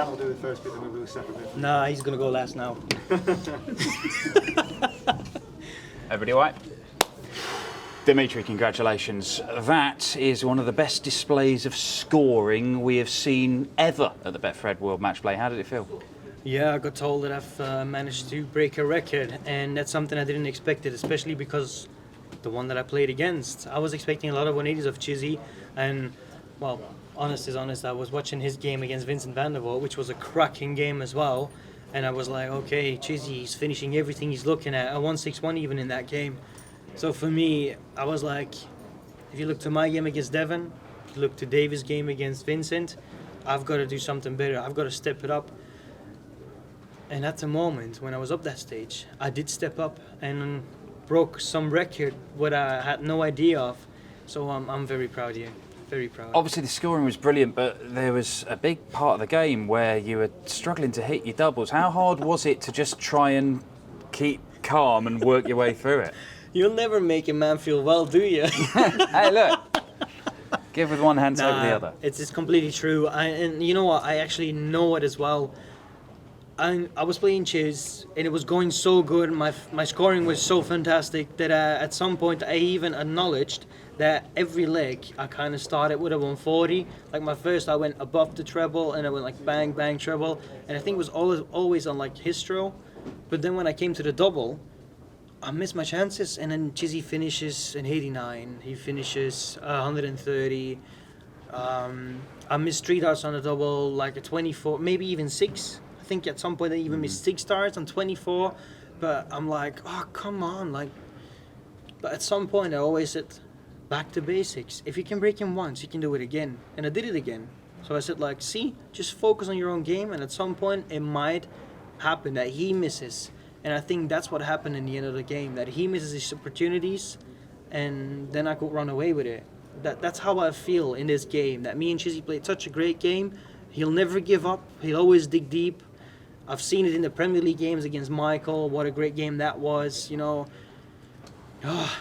Dan will do the first bit, then we'll do a separate bit. Nah, he's gonna go last now. Everybody all right? Dimitri, congratulations. That is one of the best displays of scoring we have seen ever at the Betfred World Matchplay. How did it feel? Yeah, I got told that I've managed to break a record, and that's something I didn't expect it, especially because the one that I played against. I was expecting a lot of 180s of Chizzy, and, well, honest is honest, I was watching his game against Vincent van der Voort, which was a cracking game as well, and I was like, okay, Chizzy, he's finishing everything he's looking at. I won 6-1 even in that game. So for me, I was like, if you look to my game against Devon, if you look to Dave's game against Vincent, I've got to do something better. I've got to step it up. And at the moment, when I was up that stage, I did step up and broke some record what I had no idea of. So I'm very proud of you. Very proud. Obviously the scoring was brilliant, but there was a big part of the game where you were struggling to hit your doubles. How hard was it to just try and keep calm and work your way through it? You'll never make a man feel well, do you? Hey, look. Give with one hand, take with the other. It's completely true. And you know what? I actually know it as well. I was playing Chiz, and it was going so good. My scoring was so fantastic that at some point I even acknowledged that every leg I kind of started with a 140. Like my first, I went above the treble, and I went like bang, bang, treble. And I think it was always on like histro. But then when I came to the double, I missed my chances. And then Chizzy finishes an 89. He finishes 130. I missed 3 darts on the double, like a 24, maybe even 6. I think at some point I even missed 6 darts on 24, but I'm like, oh, come on. But at some point I always said, back to basics. If you can break him once, you can do it again. And I did it again. So I said, like, see, just focus on your own game, and at some point it might happen that he misses. And I think that's what happened in the end of the game, that he misses his opportunities, and then I could run away with it. That's how I feel in this game, that me and Chizzy played such a great game. He'll never give up. He'll always dig deep. I've seen it in the Premier League games against Michael. What a great game that was, you know. Oh,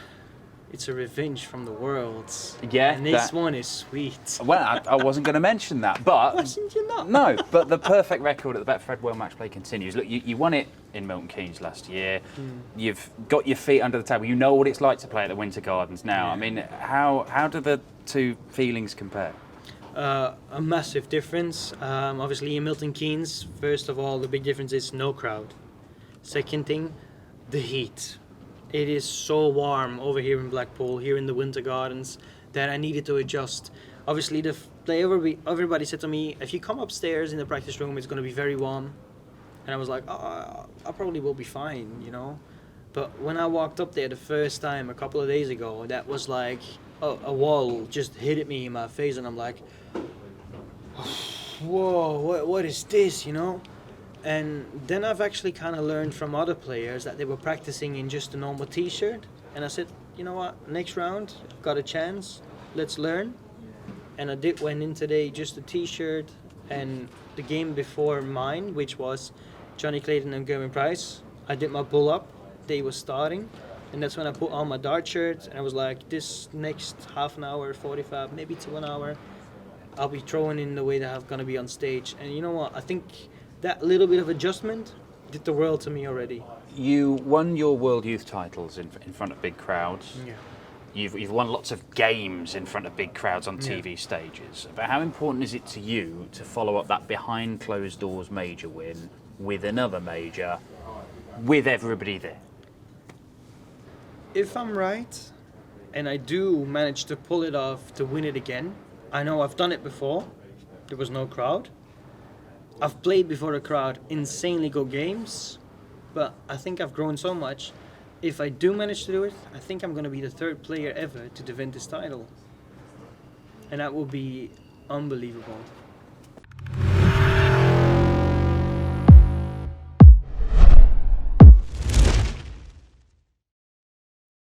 it's a revenge from the worlds. Yeah. And this one is sweet. Well, I wasn't going to mention that, but... Wasn't you not? No, but the perfect record at the Betfred World Matchplay continues. Look, you won it in Milton Keynes last year. You've got your feet under the table. You know what it's like to play at the Winter Gardens now. Yeah. I mean, how do the two feelings compare? A massive difference. Obviously in Milton Keynes, first of all, the big difference is no crowd. Second thing, the heat. It is so warm over here in Blackpool, here in the Winter Gardens, that I needed to adjust. Obviously, everybody said to me, if you come upstairs in the practice room, it's going to be very warm. And I was like, oh, I probably will be fine, you know. But when I walked up there the first time a couple of days ago, that was like a wall just hit me in my face, and I'm like, whoa, what is this, you know? And then I've actually kind of learned from other players that they were practicing in just a normal t-shirt. And I said, you know what, next round, got a chance, let's learn. And I went in today just a t-shirt, and the game before mine, which was Johnny Clayton and Gerwyn Price, I did my pull-up, they were starting. And that's when I put on my dart shirt, and I was like, this next half an hour, 45, maybe to an hour, I'll be throwing in the way that I'm going to be on stage. And you know what, I think that little bit of adjustment did the world to me already. You won your World Youth titles in front of big crowds. Yeah. You've won lots of games in front of big crowds on TV stages. But how important is it to you to follow up that behind closed doors major win with another major, with everybody there? If I'm right, and I do manage to pull it off to win it again, I know I've done it before. There was no crowd. I've played before a crowd insanely good games, but I think I've grown so much. If I do manage to do it, I think I'm going to be the 3rd player ever to defend this title. And that will be unbelievable.